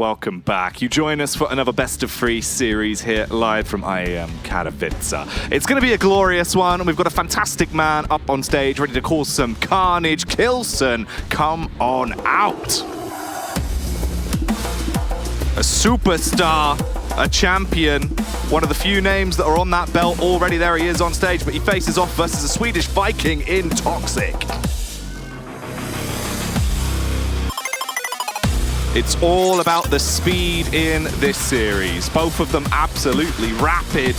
welcome back. You join us for another Best of 3 series here live from IAM Katowice. It's going to be a glorious one, and we've got a fantastic man up on stage ready to cause some carnage. K1llsen, come on out. A superstar, a champion, one of the few names that are on that belt already. There he is on stage, but he faces off versus a Swedish Viking in Toxjq. It's all about the speed in this series. Both of them absolutely rapid.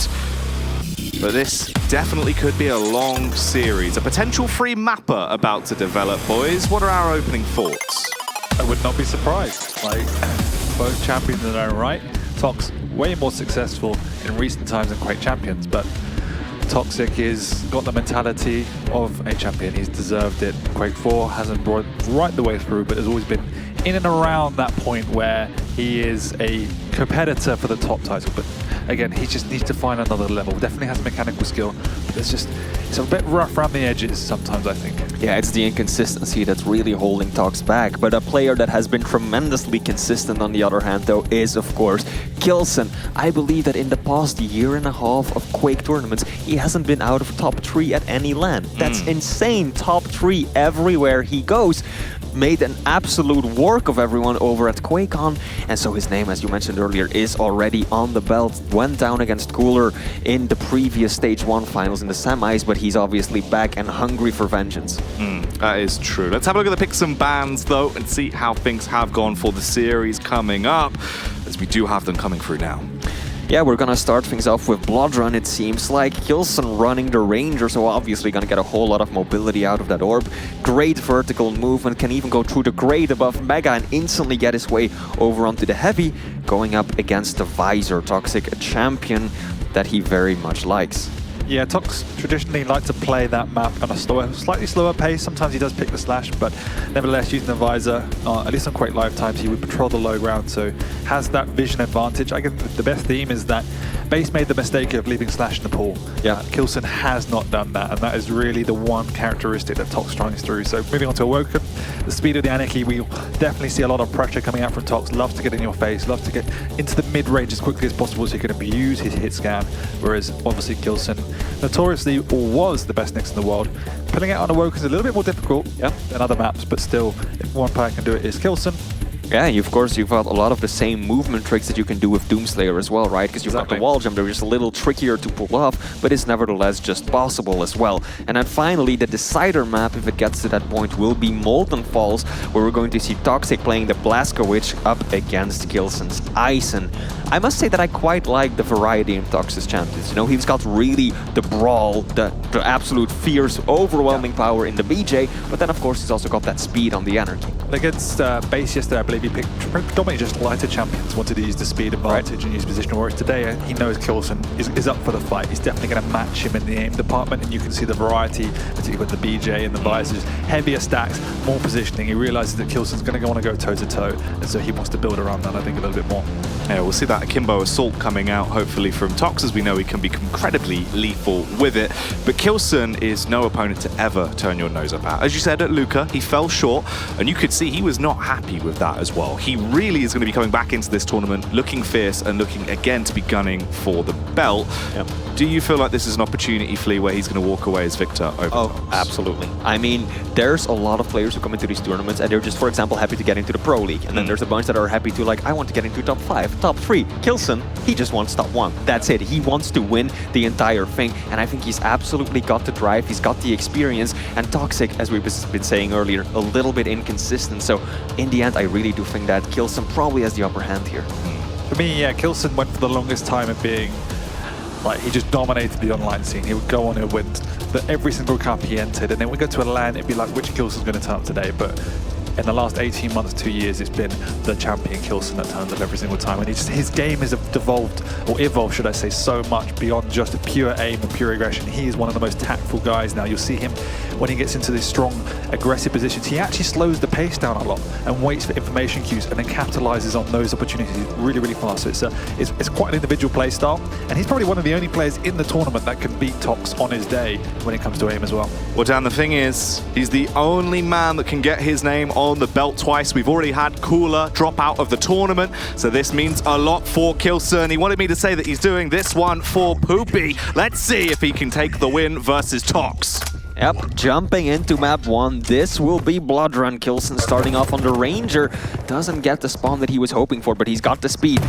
But this definitely could be a long series. A potential free mapper about to develop, boys. What are our opening thoughts? I would not be surprised. Like, both champions in their own right. Tox, way more successful in recent times than Quake champions, but Toxjq has got the mentality of a champion. He's deserved it. Quake 4 hasn't brought it right the way through, but has always been in and around that point where he is a competitor for the top title. But again, he just needs to find another level. Definitely has mechanical skill, but it's a bit rough around the edges sometimes, I think. Yeah, it's the inconsistency that's really holding Tox back. But a player that has been tremendously consistent on the other hand, though, is of course K1llsen. I believe that in the past year and a half of Quake tournaments, he hasn't been out of top 3 at any LAN. That's insane. Top 3 everywhere he goes. Made an absolute work of everyone over at QuakeCon, and so his name, as you mentioned earlier, is already on the belt. Went down against K1llsen in the previous Stage 1 finals in the semis, but he's obviously back and hungry for vengeance. That is true. Let's have a look at the picks and bans, though, and see how things have gone for the series coming up, as we do have them coming through now. Yeah, we're gonna start things off with Blood Run. It seems like K1llsen running the Ranger, so obviously gonna get a whole lot of mobility out of that orb. Great vertical movement, can even go through the grate above Mega and instantly get his way over onto the Heavy, going up against the Visor. Toxjq, a champion that he very much likes. Yeah, Tox traditionally likes to play that map on a slightly slower pace. Sometimes he does pick the slash, but nevertheless, using the visor, at least on Quake lifetimes, he would patrol the low ground, so has that vision advantage. I guess the best theme is that Base made the mistake of leaving slash in the pool. Yeah, K1llsen has not done that, and that is really the one characteristic that Tox shines through. So moving on to Awoken, the speed of the Anarchy, we definitely see a lot of pressure coming out from Tox. Loves to get in your face, loves to get into the mid-range as quickly as possible so he can abuse his hit scan, whereas obviously K1llsen notoriously was the best Nyx in the world. Putting it on Awoken is a little bit more difficult than other maps, but still, if one player can do it, is K1llsen. Yeah, of course, you've got a lot of the same movement tricks that you can do with Doomslayer as well, right? Because you've got the wall jump, they're just a little trickier to pull off, but it's nevertheless just possible as well. And then finally, the decider map, if it gets to that point, will be Molten Falls, where we're going to see Toxjq playing the Blazkowicz up against K1llsen's Llsen. I must say that I quite like the variety in Tox's champions. You know, he's got really the brawl, the absolute fierce, overwhelming power in the BJ, but then of course he's also got that speed on the Anarchy. Against Base yesterday, I believe he picked predominantly just lighter champions, wanted to use the speed advantage and use position, whereas today he knows K1llsen is up for the fight. He's definitely going to match him in the aim department, and you can see the variety, particularly with the BJ and the visors, heavier stacks, more positioning. He realizes that K1llsen's going to want to go toe-to-toe, and so he wants to build around that, I think, a little bit more. Yeah, we'll see that Akimbo Assault coming out, hopefully, from Tox, as we know he can be incredibly lethal with it. But K1llsen is no opponent to ever turn your nose up at. As you said at Luca, he fell short, and you could see he was not happy with that as well. He really is going to be coming back into this tournament looking fierce and looking again to be gunning for the belt. Yep. Do you feel like this is an opportunity, Flea, where he's going to walk away as victor over Tox? Absolutely. I mean, there's a lot of players who come into these tournaments and they're just, for example, happy to get into the Pro League. And then there's a bunch that are happy to, like, I want to get into top 5, top 3. K1llsen, he just wants top 1. That's it. He wants to win the entire thing. And I think he's absolutely got the drive. He's got the experience. And Toxjq, as we've been saying earlier, a little bit inconsistent. So in the end, I really do think that K1llsen probably has the upper hand here. For me, yeah, K1llsen went for the longest time of being, like, he just dominated the online scene. He would go on and win every single cup he entered, and then we go to a LAN, it'd be like, which K1llsen's going to turn up today? But in the last 18 months, 2 years, it's been the champion K1llsen that turns up every single time. And his game has evolved, should I say, so much beyond just a pure aim and pure aggression. He is one of the most tactful guys now. You'll see him when he gets into these strong, aggressive positions. He actually slows the pace down a lot and waits for information cues and then capitalizes on those opportunities really, really fast. So it's quite an individual play style. And he's probably one of the only players in the tournament that can beat Tox on his day when it comes to aim as well. Well, Dan, the thing is, he's the only man that can get his name on the belt twice. We've already had K1llsen drop out of the tournament, so this means a lot for K1llsen. He wanted me to say that he's doing this one for Poopy. Let's see if he can take the win versus Tox. Yep, jumping into map 1, this will be Blood Run. K1llsen starting off on the Ranger. Doesn't get the spawn that he was hoping for, but he's got the speed.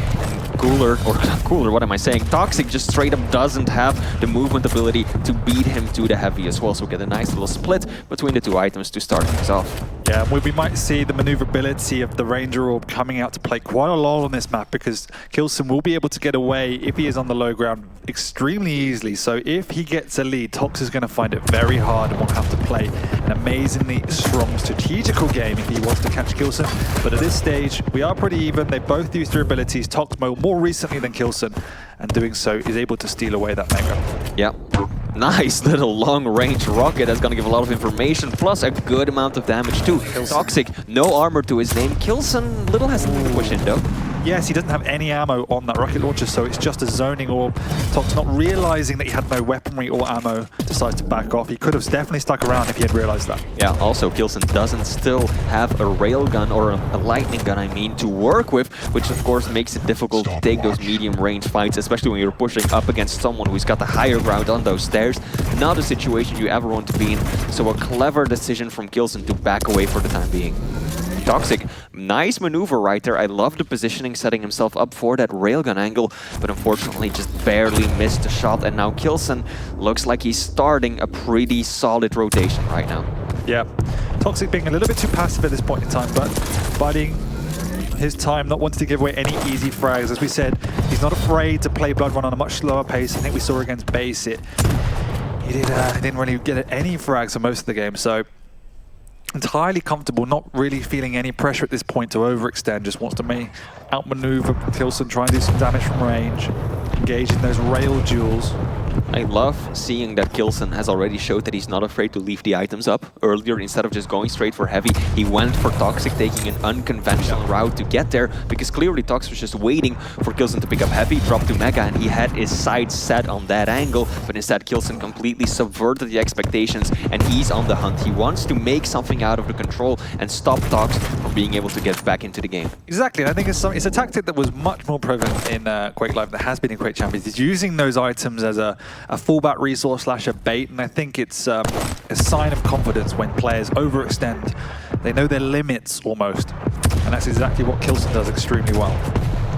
Cooler, what am I saying? Toxjq just straight up doesn't have the movement ability to beat him to the heavy as well. So we get a nice little split between the two items to start things off. Yeah, we might see the maneuverability of the Ranger Orb coming out to play quite a lot on this map, because K1llsen will be able to get away if he is on the low ground extremely easily. So if he gets a lead, Tox is going to find it very hard and will have to play an amazingly strong strategical game if he wants to catch K1llsen. But at this stage, we are pretty even. They both use their abilities. Tox more recently than K1llsen, and doing so is able to steal away that Mega. Yeah. Nice little long-range rocket that's gonna give a lot of information, plus a good amount of damage too. Toxjq, no armor to his name. K1llsen, little hesitant to push in though. Yes, he doesn't have any ammo on that rocket launcher, so it's just a zoning orb. Tox, not realizing that he had no weaponry or ammo, decides to back off. He could have definitely stuck around if he had realized that. Yeah, also K1llsen doesn't still have a railgun, or a lightning gun, I mean, to work with, which of course makes it difficult to take those medium-range fights, especially when you're pushing up against someone who's got the higher ground on those stairs. Not a situation you ever want to be in, so a clever decision from K1llsen to back away for the time being. Toxjq, nice maneuver right there. I love the positioning, setting himself up for that railgun angle, but unfortunately just barely missed the shot. And now K1llsen looks like he's starting a pretty solid rotation right now. Yeah, Toxjq being a little bit too passive at this point in time, but biding his time, not wanting to give away any easy frags. As we said, he's not afraid to play Blood Run on a much slower pace. I think we saw against Base it. He didn't really get any frags for most of the game, so entirely comfortable, not really feeling any pressure at this point to overextend, just wants to outmaneuver K1llsen, try and do some damage from range, engage in those rail duels. I love seeing that K1llsen has already showed that he's not afraid to leave the items up. Earlier, instead of just going straight for heavy, he went for Toxjq, taking an unconventional route to get there, because clearly Tox was just waiting for K1llsen to pick up heavy, drop to Mega, and he had his sights set on that angle, but instead K1llsen completely subverted the expectations, and he's on the hunt. He wants to make something out of the control and stop Tox from being able to get back into the game. Exactly, and I think it's a tactic that was much more prevalent in Quake Live, that has been in Quake Champions. He's using those items as a fallback resource / a bait, and I think it's a sign of confidence when players overextend. They know their limits almost, and that's exactly what K1llsen does extremely well.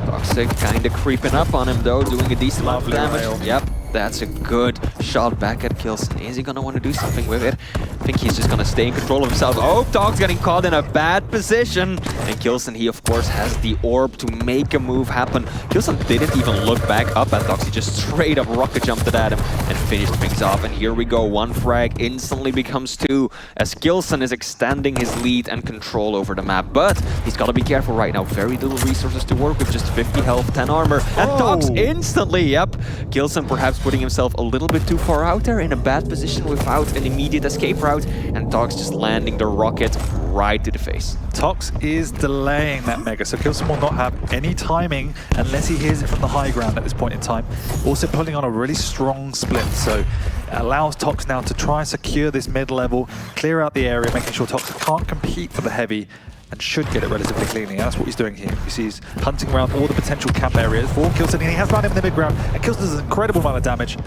Toxjq kind of creeping up on him though, doing a decent amount of damage. Rail. Yep, that's a good shot back at K1llsen. Is he gonna want to do something with it? I think he's just gonna stay in control of himself. Oh, Tox getting caught in a bad position. And K1llsen, he of course has the orb to make a move happen. K1llsen didn't even look back up at Tox. He just straight up rocket jumped it at him and finished things off. And here we go, one frag instantly becomes two, as K1llsen is extending his lead and control over the map. But he's gotta be careful right now. Very little resources to work with, just 50 health, 10 armor. And Tox instantly, yep. K1llsen perhaps putting himself a little bit too far out there, in a bad position without an immediate escape route. And Tox just landing the rocket right to the face. Tox is delaying that Mega, so K1llsen will not have any timing unless he hears it from the high ground at this point in time. Also pulling on a really strong split, so it allows Tox now to try and secure this mid-level, clear out the area, making sure Tox can't compete for the heavy, and should get it relatively cleanly. And that's what he's doing here. You see he's hunting around all the potential camp areas for K1llsen, and he has found him in the mid-ground, and K1llsen does an incredible amount of damage.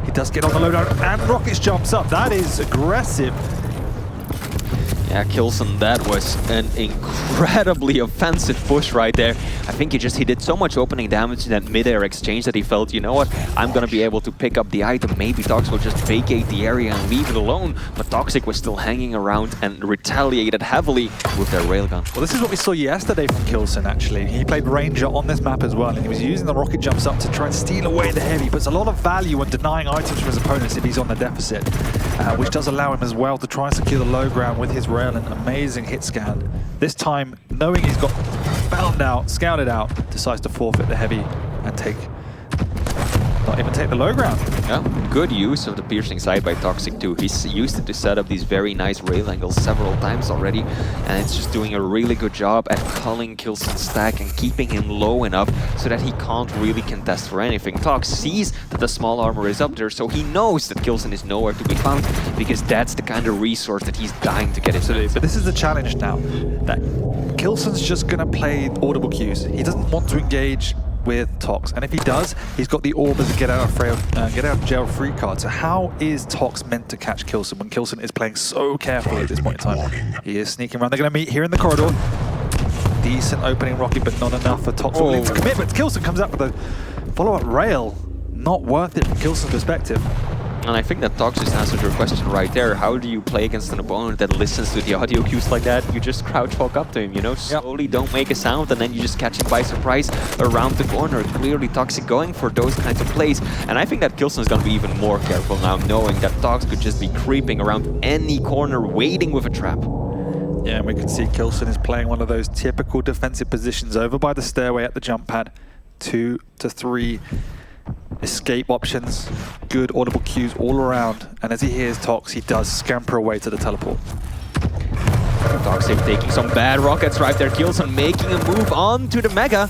He does get on the lowdown, and Rockets jumps up. That is aggressive. Yeah, K1llsen, that was an incredibly offensive push right there. I think he did so much opening damage in that mid-air exchange that he felt, you know what, I'm gonna be able to pick up the item. Maybe Tox will just vacate the area and leave it alone. But Toxjq was still hanging around and retaliated heavily with their railgun. Well, this is what we saw yesterday from K1llsen, actually. He played Ranger on this map as well, and he was using the rocket jumps up to try and steal away the heavy. Puts a lot of value on denying items from his opponents if he's on the deficit, which does allow him as well to try and secure the low ground with his rail. An amazing hit scan. This time, knowing he's got found out, scouted out, decides to forfeit the heavy and take not even take the low ground. Yeah, good use of the piercing side by Toxjq too. He's used it to set up these very nice rail angles several times already, and it's just doing a really good job at culling K1llsen's stack and keeping him low enough so that he can't really contest for anything. Tox sees that the small armor is up there, so he knows that K1llsen is nowhere to be found, because that's the kind of resource that he's dying to get his hands. But this is the challenge now, that K1llsen's just going to play audible cues. He doesn't want to engage with Tox, and if he does, he's got the orb as a get out of jail free card. So how is Tox meant to catch K1llsen when K1llsen is playing so carefully at this point in time? He is sneaking around. They're going to meet here in the corridor. Decent opening rocket, but not enough for Tox to commit. But K1llsen comes out with a follow-up rail. Not worth it from K1llsen's perspective. And I think that Tox just answered your question right there. How do you play against an opponent that listens to the audio cues like that? You just crouch walk up to him, you know, slowly, don't make a sound, and then you just catch him by surprise around the corner. Clearly Toxjq going for those kinds of plays. And I think that K1llsen is going to be even more careful now, knowing that Tox could just be creeping around any corner, waiting with a trap. Yeah, and we can see K1llsen is playing one of those typical defensive positions over by the stairway at the jump pad. 2 to 3 escape options, good audible cues all around, and as he hears Tox, he does scamper away to the teleport. Toxjq taking some bad rockets right there. K1llsen making a move on to the Mega.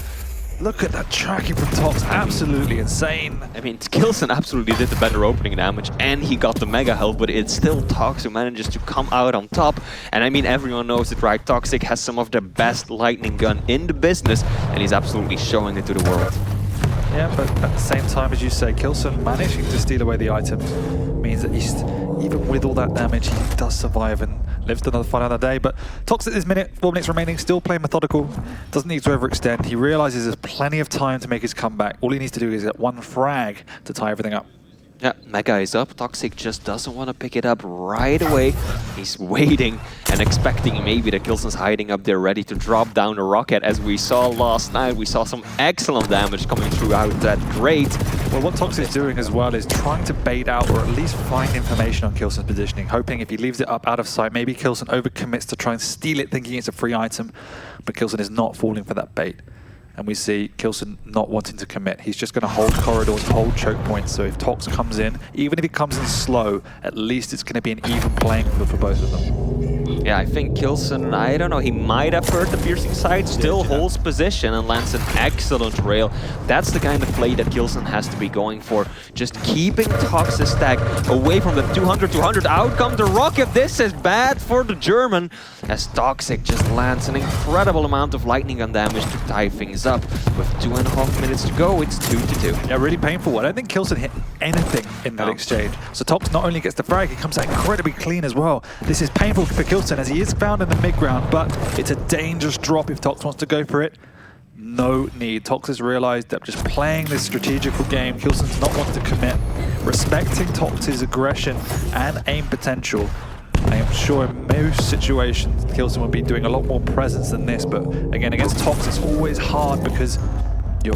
Look at that tracking from Tox, absolutely insane. I mean, K1llsen absolutely did the better opening damage, and he got the Mega health, but it's still Tox who manages to come out on top. And I mean, everyone knows it, right? Toxjq has some of the best lightning gun in the business, and he's absolutely showing it to the world. Yeah, but at the same time, as you say, K1llsen managing to steal away the items means that he's, even with all that damage, he does survive and lives to another fight another day. But Tox at this minute, 4 minutes remaining, still playing methodical, doesn't need to overextend. He realizes there's plenty of time to make his comeback. All he needs to do is get one frag to tie everything up. Yeah, Mega is up. Toxjq just doesn't want to pick it up right away. He's waiting and expecting maybe that K1llsen's hiding up there ready to drop down a rocket. As we saw last night, we saw some excellent damage coming throughout that grate. Well, what Tox is doing as well is trying to bait out or at least find information on K1llsen's positioning, hoping if he leaves it up out of sight, maybe K1llsen overcommits to try and steal it, thinking it's a free item, but K1llsen is not falling for that bait. And we see K1llsen not wanting to commit. He's just going to hold corridors, hold choke points. So if Tox comes in, even if he comes in slow, at least it's going to be an even playing field for both of them. Yeah, I think K1llsen, I don't know, he might have heard the piercing side, still holds position and lands an excellent rail. That's the kind of play that K1llsen has to be going for. Just keeping Tox's stack away from the 200-200. Out come the rocket. This is bad for the German, as Toxjq just lands an incredible amount of lightning gun damage to tie things up. With 2.5 minutes to go, it's 2-2. Yeah, really painful. I don't think K1llsen hit anything in that exchange. So Tox not only gets the frag, he comes out incredibly clean as well. This is painful for K1llsen as he is found in the mid ground, but it's a dangerous drop if Tox wants to go for it. No need. Tox has realized that just playing this strategical game, K1llsen's not wanting to commit, respecting Tox's aggression and aim potential. I am sure in most situations K1llsen would be doing a lot more presence than this, but again, against Tox it's always hard because you're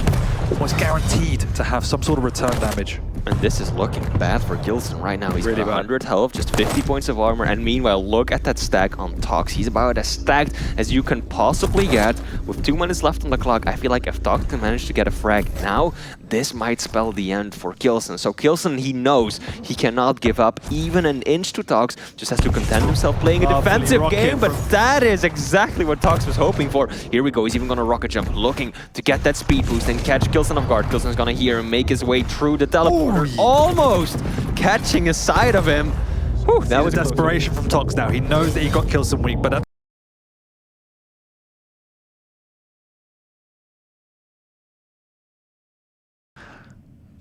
almost guaranteed to have some sort of return damage. And this is looking bad for K1llsen right now. He's really got 100 health, just 50 points of armor, and meanwhile, look at that stack on Tox. He's about as stacked as you can possibly get. With 2 minutes left on the clock, I feel like if Tox can manage to get a frag now, this might spell the end for K1llsen. So K1llsen, he knows he cannot give up even an inch to Tox, just has to content himself playing a defensive game, but that is exactly what Tox was hoping for. Here we go, he's even gonna rocket jump, looking to get that speed boost and catch K1llsen off guard. K1llsen's gonna hear him make his way through the teleporter, almost catching a side of him. Whew, that was desperation from Tox now. He knows that he got K1llsen weak, but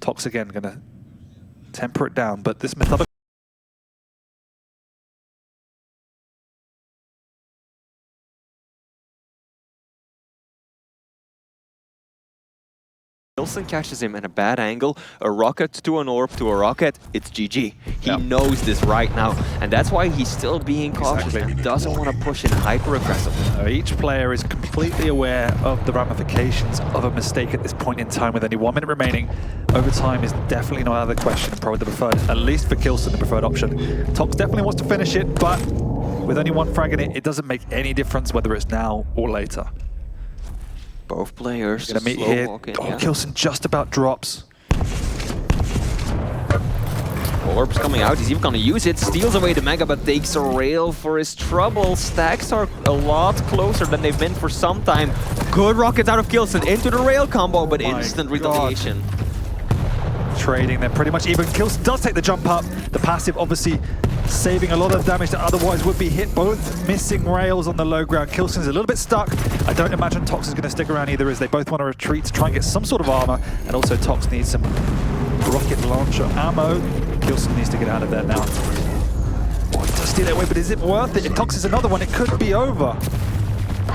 Tox again gonna temper it down, but this methodical K1llsen catches him in a bad angle, a rocket to an orb to a rocket, it's GG. He knows this right now, and that's why he's still being cautious and doesn't want to push in hyper-aggressively. Each player is completely aware of the ramifications of a mistake at this point in time. With only 1 minute remaining, overtime is definitely not out of the question and probably the preferred, at least for K1llsen, the preferred option. Tox definitely wants to finish it, but with only one frag in it, it doesn't make any difference whether it's now or later. Both players Gonna meet here. walking, K1llsen just about drops. orbs coming out. He's even gonna use it, steals away the Mega, but takes a rail for his trouble. Stacks are a lot closer than they've been for some time. Good rockets out of K1llsen into the rail combo, but instant retaliation. Trading, they're pretty much even. K1llsen does take the jump up. The passive obviously saving a lot of damage that otherwise would be hit. Both missing rails on the low ground. K1llsen's a little bit stuck. I don't imagine Tox is going to stick around either, as they both want to retreat to try and get some sort of armor. And also Tox needs some rocket launcher ammo. K1llsen needs to get out of there now. Oh, he does steal it away, but is it worth it? If Tox is another one, it could be over.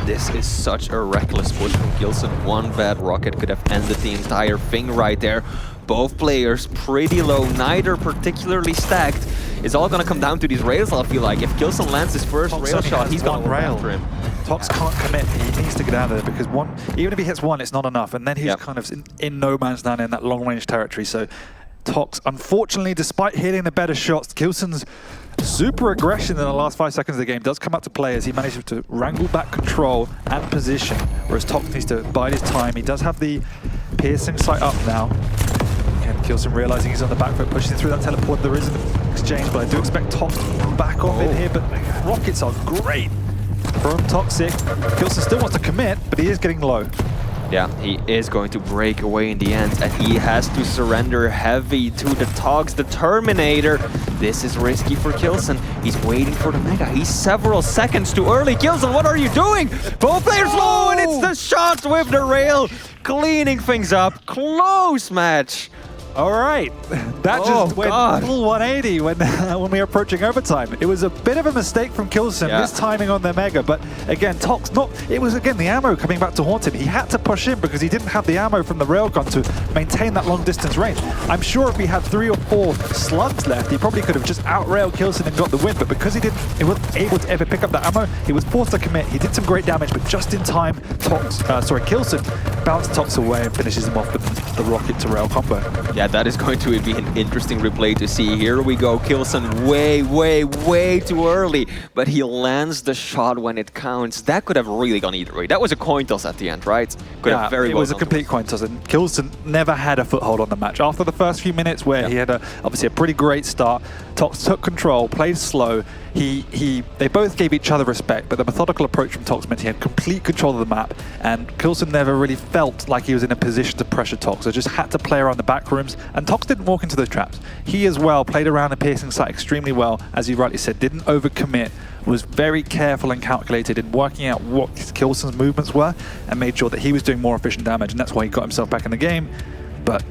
This is such a reckless push from K1llsen. One bad rocket could have ended the entire thing right there. Both players pretty low, neither particularly stacked. It's all gonna come down to these rails, I feel like. If K1llsen lands his first rail shot, he's gonna rail after him. Tox can't commit. He needs to get out of there because one, even if he hits one, it's not enough. And then he's kind of in no man's land in that long-range territory. So Tox, unfortunately, despite hitting the better shots, K1llsen's super aggression in the last 5 seconds of the game does come up to play as he manages to wrangle back control and position, whereas Tox needs to bide his time. He does have the piercing sight up now. K1llsen realizing he's on the back foot, pushing through that teleport. There is an exchange, but I do expect Tox to back off in here. But rockets are great from Toxic. K1llsen still wants to commit, but he is getting low. Yeah, he is going to break away in the end, and he has to surrender heavy to the Tox, the Terminator. This is risky for K1llsen. He's waiting for the Mega. He's several seconds too early. K1llsen, what are you doing? Both players low, and it's the shot with the rail, cleaning things up. Close match. All right, that just went full 180 when we were approaching overtime. It was a bit of a mistake from K1llsen, mistiming on their Mega, but again, Tox, it was again the ammo coming back to haunt him. He had to push in because he didn't have the ammo from the railgun to maintain that long distance range. I'm sure if he had 3 or 4 slugs left, he probably could have just out-railed K1llsen and got the win, but because he wasn't able to ever pick up that ammo, he was forced to commit. He did some great damage, but just in time, K1llsen bounced Tox away and finishes him off with the rocket to rail combo. Yeah, that is going to be an interesting replay to see. Here we go, K1llsen way too early, but he lands the shot when it counts. That could have really gone either way. That was a coin toss at the end, right? It was a complete coin toss, and K1llsen never had a foothold on the match. After the first few minutes where he had obviously a pretty great start, Tox took control, played slow. They both gave each other respect, but the methodical approach from Tox meant he had complete control of the map, and K1llsen never really felt like he was in a position to pressure Tox, so just had to play around the back rooms, and Tox didn't walk into those traps. He as well played around the piercing sight extremely well, as you rightly said, didn't overcommit, was very careful and calculated in working out what K1llsen's movements were, and made sure that he was doing more efficient damage, and that's why he got himself back in the game. But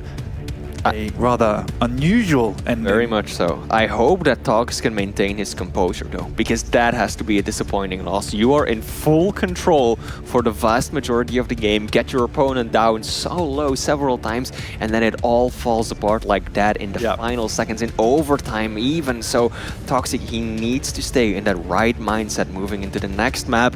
a rather unusual ending. Very much so. I hope that Tox can maintain his composure though, because that has to be a disappointing loss. You are in full control for the vast majority of the game, get your opponent down so low several times, and then it all falls apart like that in the final seconds, in overtime even. So Toxic, he needs to stay in that right mindset moving into the next map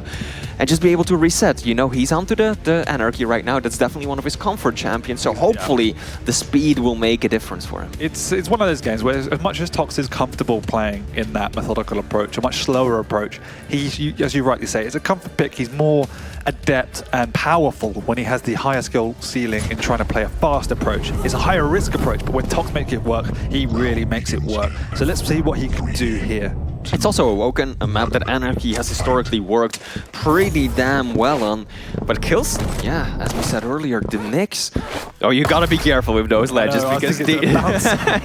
and just be able to reset. You know, he's onto the Anarchy right now. That's definitely one of his comfort champions, so hopefully the speed will make a difference for him. It's one of those games where as much as Tox is comfortable playing in that methodical approach, a much slower approach, as you rightly say, it's a comfort pick. He's more adept and powerful when he has the higher skill ceiling in trying to play a fast approach. It's a higher risk approach, but when Tox makes it work, he really makes it work. So let's see what he can do here. It's also Awoken, a map that Anarchy has historically worked pretty damn well on. But K1llsen, yeah, as we said earlier, the Knicks. Oh, you gotta be careful with those ledges because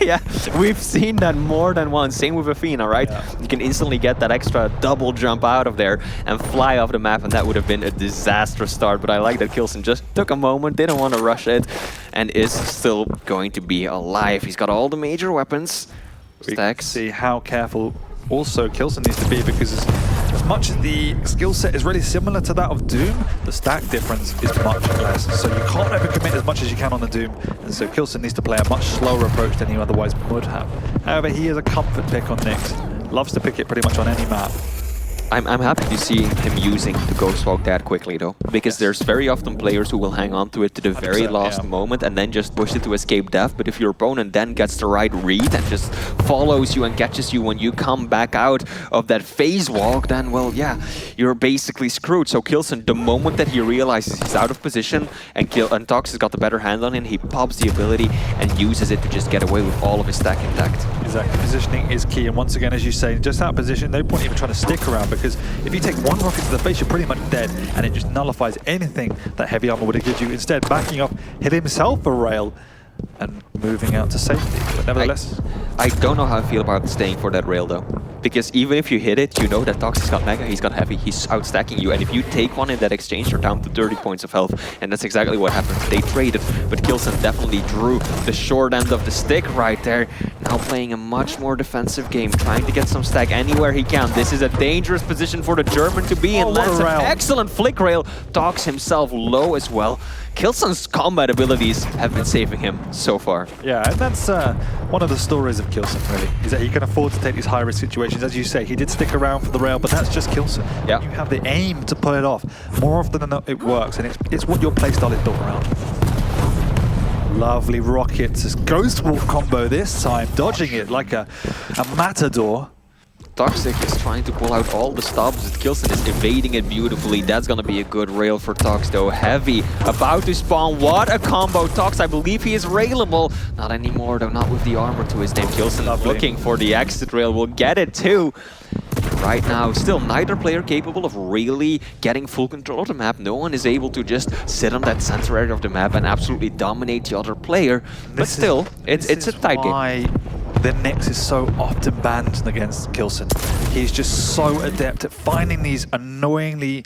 yeah, we've seen that more than once. Same with Athena, right? You can instantly get that extra double jump out of there and fly off the map, and that would have been a disastrous start. But I like that K1llsen just took a moment, didn't want to rush it, and is still going to be alive. He's got all the major weapons. Stacks. See how careful also K1llsen needs to be, because as much as the skill set is really similar to that of Doom, the stack difference is much less. So you can't overcommit as much as you can on the Doom, and so K1llsen needs to play a much slower approach than he otherwise would have. However, he is a comfort pick on Nyx. Loves to pick it pretty much on any map. I'm happy to see him using the Ghost Walk that quickly though, because there's very often players who will hang on to it to the very last moment and then just push it to escape death. But if your opponent then gets the right read and just follows you and catches you when you come back out of that phase walk, then well, yeah, you're basically screwed. So K1llsen, the moment that he realizes he's out of position and Tox has got the better hand on him, he pops the ability and uses it to just get away with all of his stack intact. Exactly, positioning is key, and once again, as you say, just that position, no point even trying to stick around, because if you take one rocket to the face, you're pretty much dead, and it just nullifies anything that heavy armor would have given you. Instead, backing up, hit himself a rail, and moving out to safety. But nevertheless, I don't know how I feel about staying for that rail though, because even if you hit it, you know that Tox has got mega, he's got heavy, he's outstacking you, and if you take one in that exchange, you're down to 30 points of health, and that's exactly what happened. They traded, but K1llsen definitely drew the short end of the stick right there. Now playing a much more defensive game, trying to get some stack anywhere he can. This is a dangerous position for the German to be in. Lands an excellent flick rail. Tox himself low as well. K1llsen's combat abilities have been saving him so far. Yeah, and that's one of the stories of K1llsen, really, is that he can afford to take these high-risk situations. As you say, he did stick around for the rail, but that's just K1llsen. Yeah. You have the aim to pull it off. More often than not, it works, and it's what your playstyle is built around. Lovely rockets, this Ghost Walk combo this time, dodging it like a matador. Toxjq is trying to pull out all the stops, but K1llsen is evading it beautifully. That's gonna be a good rail for Tox though. Heavy, about to spawn. What a combo. Tox, I believe he is railable. Not anymore though, not with the armor to his name. K1llsen looking for the exit rail, will get it too. Right now, still neither player capable of really getting full control of the map. No one is able to just sit on that center area of the map and absolutely dominate the other player. But still, it's a tight game. The Nyx is so often banned against K1llsen. He's just so adept at finding these annoyingly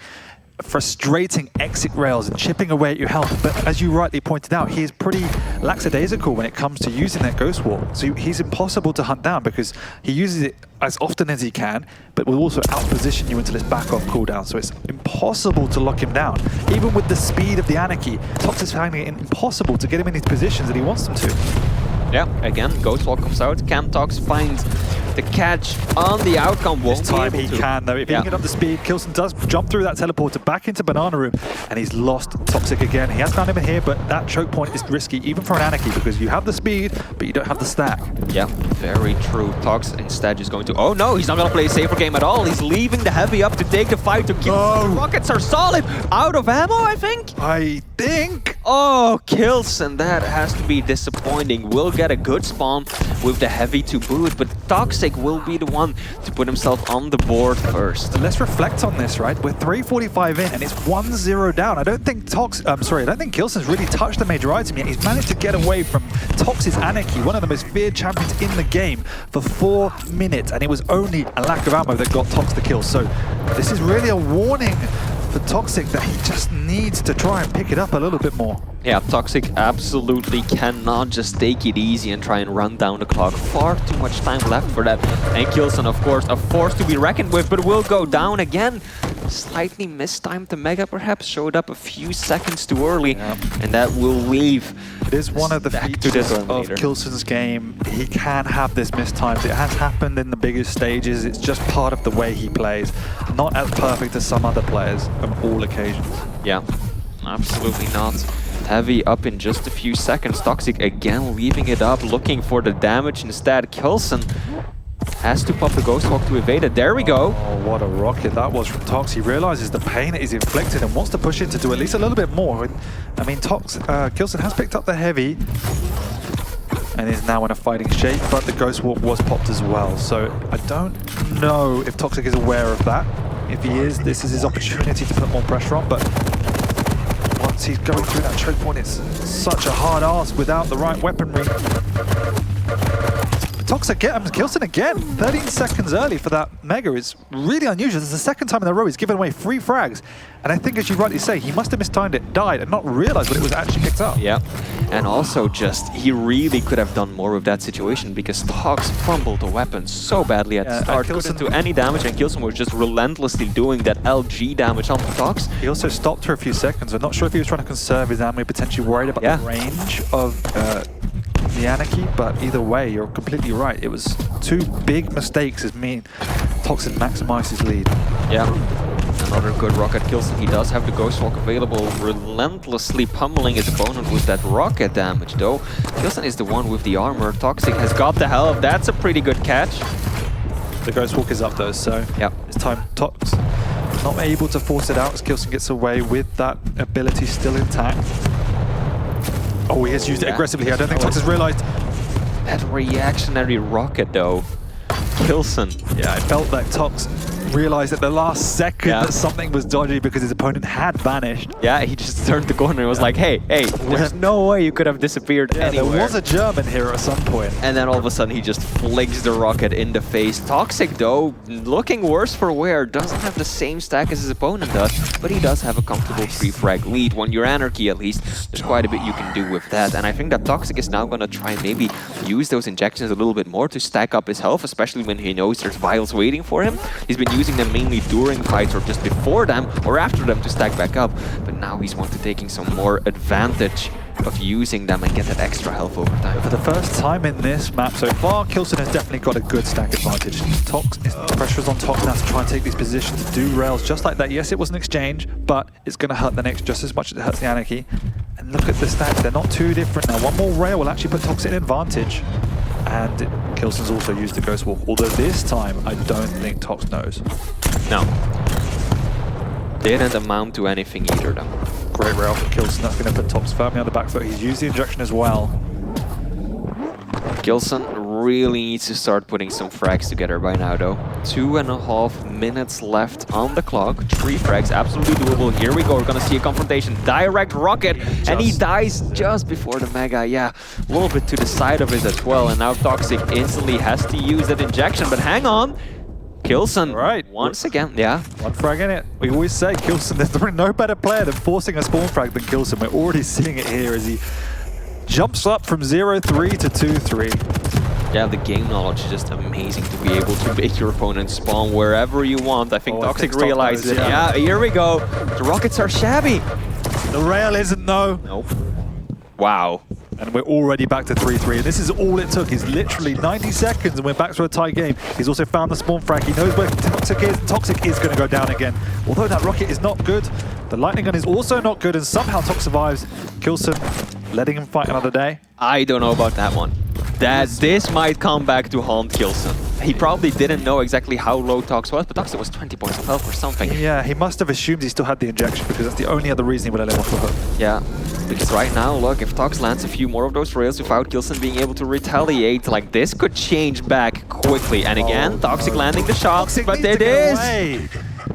frustrating exit rails and chipping away at your health. But as you rightly pointed out, he is pretty lackadaisical when it comes to using that Ghost Walk. So he's impossible to hunt down because he uses it as often as he can, but will also outposition you until it's back off cooldown. So it's impossible to lock him down. Even with the speed of the Anarchy, Tox is finding it impossible to get him in these positions that he wants them to. Yeah, again, Ghost Walk comes out. Can Tox finds the catch on the outcome. This time he can though. If he can get up the speed, K1llsen does jump through that teleporter back into Banana Room, and he's lost Toxjq again. He has found him in here, but that choke point is risky, even for an Anarchy, because you have the speed, but you don't have the stack. Yeah, very true. Tox instead is going to... Oh no, he's not going to play a safer game at all. He's leaving the heavy up to take the fight to kill. The rockets are solid. Out of ammo, I think? I think. Oh, K1llsen, that has to be disappointing. Will get a good spawn with the heavy to boot, but Toxjq will be the one to put himself on the board first. Let's reflect on this, right? We're 3:45 in and it's 1-0 down. I don't think K1llsen's really touched the major item yet. He's managed to get away from Tox's Anarchy, one of the most feared champions in the game, for 4 minutes, and it was only a lack of ammo that got Tox the kill. So this is really a warning for Toxjq that he just needs to try and pick it up a little bit more. Yeah, Toxjq absolutely cannot just take it easy and try and run down the clock. Far too much time left for that. And K1llsen, of course, a force to be reckoned with, but will go down again. Slightly mistimed the Mega, perhaps, showed up a few seconds too early, and that will leave. It is one of the features of K1llsen's game. He can have this mistimed. It has happened in the biggest stages. It's just part of the way he plays. Not as perfect as some other players on all occasions. Yeah, absolutely not. Heavy up in just a few seconds. Toxjq again leaving it up, looking for the damage. Instead, K1llsen has to pop the Ghost Walk to evade it. There we go. Oh, what a rocket that was from Tox. He realizes the pain that he's inflicted and wants to push in to do at least a little bit more. I mean, K1llsen has picked up the heavy and is now in a fighting shape, but the Ghost Walk was popped as well. So I don't know if Toxjq is aware of that. If he is, this is his opportunity to put more pressure on, but once he's going through that choke point, it's such a hard ask without the right weaponry. Toxjq K1llsen again, 13 seconds early for that Mega is really unusual. This is the second time in a row he's given away 3 frags. And I think, as you rightly say, he must have mistimed it, died, and not realized when it was actually picked up. Yeah, and also just, he really could have done more with that situation because Tox fumbled the weapon so badly at the start. Couldn't do any damage, and K1llsen was just relentlessly doing that LG damage on Tox. He also stopped for a few seconds. I'm not sure if he was trying to conserve his ammo, potentially worried about the range of the Anarchy, but either way, you're completely right. It was two big mistakes as Toxin maximized his lead. Yeah. Another good rocket Llsen. He does have the Ghost Walk available, relentlessly pummeling his opponent with that rocket damage though. Llsen is the one with the armor. Toxjq has got the health. That's a pretty good catch. The Ghost Walk is up though, so yep. It's time. Tox not able to force it out as Llsen gets away with that ability still intact. Oh, he has used it aggressively. I don't think Tox has realized. That reactionary rocket though. Llsen. Yeah, I felt that Tox realized at the last second that something was dodgy because his opponent had vanished. Yeah, he just turned the corner and was like, hey, there's no way you could have disappeared anywhere. There was a German here at some point. And then all of a sudden he just flings the rocket in the face. Toxjq though, looking worse for wear, doesn't have the same stack as his opponent does, but he does have a comfortable 3-frag lead. When you're Anarchy at least, there's quite a bit you can do with that. And I think that Toxjq is now gonna try and maybe use those injections a little bit more to stack up his health, especially when he knows there's vials waiting for him. He's been using them mainly during fights or just before them or after them to stack back up, but now he's wanting to taking some more advantage of using them and get that extra health over time. For the first time in this map so far, Llsen has definitely got a good stack advantage. Pressure's on Tox now to try and take these positions to do rails just like that. Yes, it was an exchange, but it's going to hurt the next just as much as it hurts the Anarchy. And look at the stacks, they're not too different now. One more rail will actually put Tox in advantage. And Llsen's also used the Ghost Walk, although this time I don't think Tox knows. No. Didn't amount to anything either though. Great rail for Llsen, that's going to put Tox firmly on the back foot. He's used the injection as well. Llsen really needs to start putting some frags together by now though. 2.5 minutes left on the clock. 3 frags, absolutely doable. Here we go, we're gonna see a confrontation. Direct rocket, and he dies just before the Mega. Yeah, a little bit to the side of it as well. And now Toxjq instantly has to use that injection, but hang on. Llsen, right, once again, yeah. One frag in it. We always say Llsen, there's no better player than forcing a spawn frag than Llsen. We're already seeing it here as he jumps up from 0-3 to 2-3. Yeah, the game knowledge is just amazing to be able to make your opponent spawn wherever you want. I think Toxjq realizes it. Yeah, here we go. The rockets are shabby. The rail isn't though. Nope. Wow. And we're already back to 3-3. And this is all it took. It's literally 90 seconds and we're back to a tie game. He's also found the spawn frag. He knows where Toxjq is. Toxjq is going to go down again. Although that rocket is not good, the lightning gun is also not good, and somehow Tox survives. Llsen letting him fight another day. I don't know about that one. This might come back to haunt Llsen. He probably didn't know exactly how low Tox was, but Tox was 20 points of health or something. Yeah, he must have assumed he still had the injection because that's the only other reason he would have let him off the hook. Yeah, because right now, look, if Tox lands a few more of those rails without Llsen being able to retaliate, like this could change back quickly. And again, Toxjq landing the shot, but it is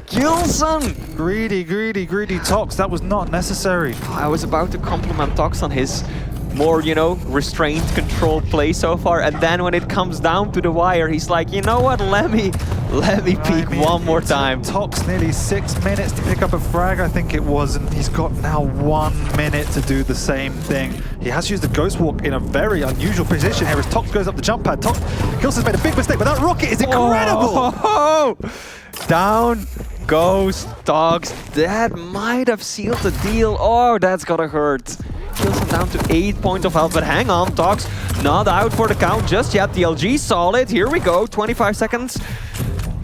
Llsen! Greedy, greedy, greedy Tox. That was not necessary. I was about to compliment Tox on his more, you know, restrained, controlled play so far, and then when it comes down to the wire, he's like, you know what, let me peek one more time. Tox nearly 6 minutes to pick up a frag, I think it was, and he's got now 1 minute to do the same thing. He has used the Ghost Walk in a very unusual position here as Tox goes up the jump pad. Llsen's made a big mistake, but that rocket is incredible! Oh, down goes Tox. That might have sealed the deal. Oh, that's gotta hurt. Llsen down to 8 points of health, but hang on, Tox not out for the count just yet. The LG solid, here we go, 25 seconds.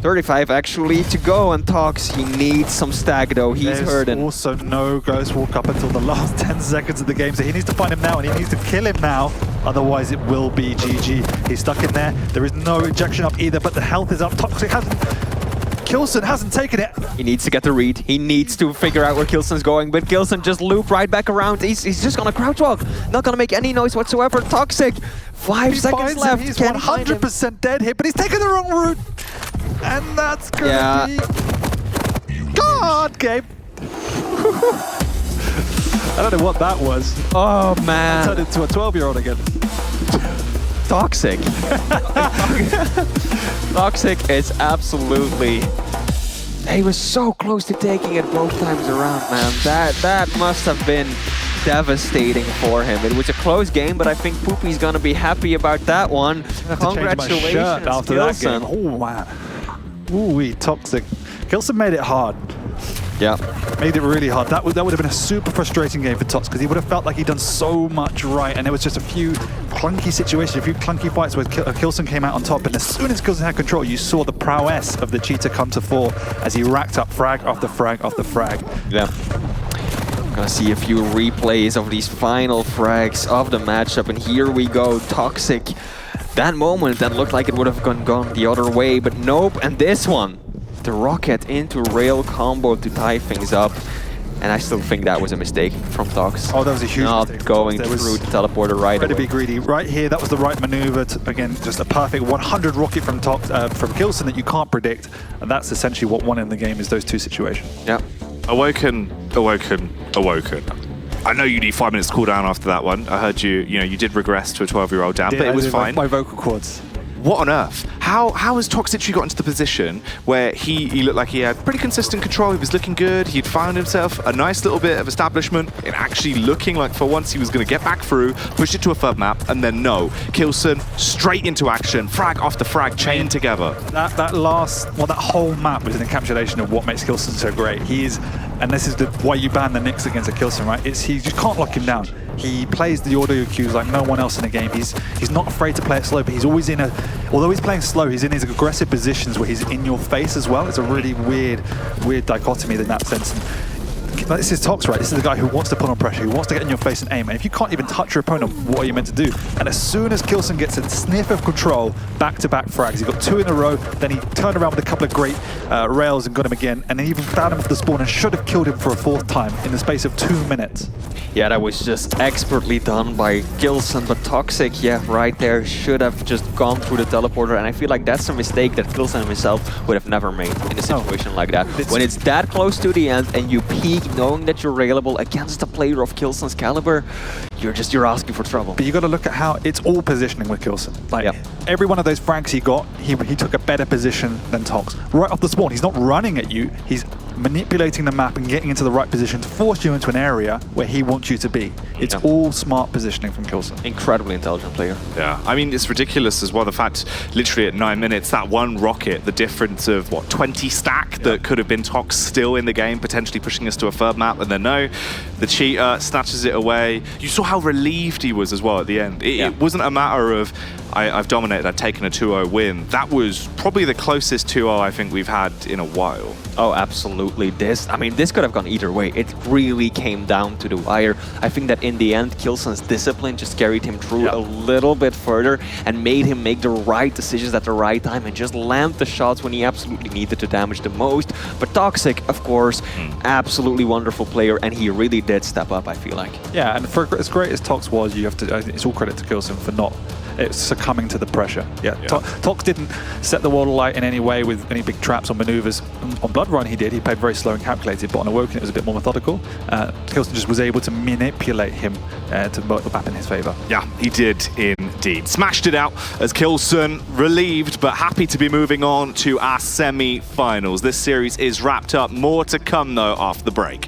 35 actually to go, and Tox, he needs some stack though, he's hurting. There's also no Ghost Walk up until the last 10 seconds of the game, so he needs to find him now, and he needs to kill him now, otherwise it will be GG. He's stuck in there, there is no ejection up either, but the health is up. Llsen hasn't taken it. He needs to get the read. He needs to figure out where Llsen's going, but Llsen just looped right back around. He's just gonna crouch walk. Not gonna make any noise whatsoever. Toxjq, 5 seconds left. He's 100% dead here, but he's taken the wrong route. And that's gonna be... God, Gabe. I don't know what that was. Oh, man. I turned into a 12-year-old again. Toxjq. Toxjq is absolutely... He was so close to taking it both times around, man. That must have been devastating for him. It was a close game, but I think Poopy's gonna be happy about that one. Congratulations, after Llsen. that game. Oh, man. Ooh-wee, Toxjq. Llsen made it hard. Yeah. Made it really hard. That would have been a super frustrating game for Tox because he would have felt like he'd done so much right, and there was just a few clunky situations, a few clunky fights where K1llsen came out on top, and as soon as K1llsen had control, you saw the prowess of the cheetah come to fore as he racked up frag after frag after frag. Yeah. Gonna see a few replays of these final frags of the matchup, and here we go, Toxjq. That moment that looked like it would have gone the other way, but nope, and this one. The rocket into rail combo to tie things up. And I still think that was a mistake from Tox. Oh, that was a huge mistake. Not going through the teleporter right away. To be greedy. Right here, that was the right maneuver. Again, just a perfect 100 rocket from K1llsen that you can't predict. And that's essentially what won in the game, is those two situations. Yeah. Awoken. I know you need 5 minutes cooldown after that one. I heard you did regress to a 12-year-old down, but it was fine. My vocal cords. What on earth? How has Toxjq got into the position where he looked like he had pretty consistent control, he was looking good, he'd found himself a nice little bit of establishment, and actually looking like for once he was going to get back through, push it to a third map, and then no. K1llsen straight into action, frag after frag, chained together. That whole map was an encapsulation of what makes K1llsen so great. He is, and this is why you ban the Nyx against a K1llsen, right? He just can't lock him down. He plays the audio cues like no one else in the game. He's not afraid to play it slow, but he's always although he's playing slow, he's in his aggressive positions where he's in your face as well. It's a really weird dichotomy in that sense. And this is Tox, right? This is the guy who wants to put on pressure, who wants to get in your face and aim. And if you can't even touch your opponent, what are you meant to do? And as soon as K1llsen gets a sniff of control, back-to-back frags. He got 2 in a row, then he turned around with a couple of great rails and got him again, and then even found him for the spawn and should have killed him for a 4th time in the space of 2 minutes. Yeah, that was just expertly done by K1llsen, but Toxjq, yeah, right there, should have just gone through the teleporter, and I feel like that's a mistake that K1llsen himself would have never made in a situation like that. When it's that close to the end and you peek knowing that you're railable against a player of K1llsen's caliber, you're asking for trouble. But you got to look at how it's all positioning with K1llsen. Like every one of those frags he got, he took a better position than Tox. Right off the spawn, he's not running at you, he's manipulating the map and getting into the right position to force you into an area where he wants you to be. It's all smart positioning from K1llsen. Incredibly intelligent player. Yeah, I mean, it's ridiculous as well, the fact, literally at 9 minutes, that one rocket, the difference of, 20 stack that could have been Tox still in the game, potentially pushing us to a third map, and then no, the cheater snatches it away. You saw how relieved he was as well at the end. It wasn't a matter of, I've dominated, I've taken a 2-0 win. That was probably the closest 2-0 I think we've had in a while. Oh, absolutely. This could have gone either way. It really came down to the wire. I think that in the end, K1llsen's discipline just carried him through a little bit further and made him make the right decisions at the right time and just land the shots when he absolutely needed to damage the most. But Toxjq, of course, absolutely wonderful player, and he really did step up, I feel like. Yeah, and for as great as Tox was, you have to. It's all credit to K1llsen for not succumbing to the pressure. Tox didn't set the world alight in any way with any big traps or maneuvers. On Blood Run he did. He played very slow and calculated, but on Awoken it was a bit more methodical. K1llsen just was able to manipulate him to vote the map in his favor. Yeah, he did indeed. Smashed it out as K1llsen, relieved but happy to be moving on to our semi-finals. This series is wrapped up. More to come though after the break.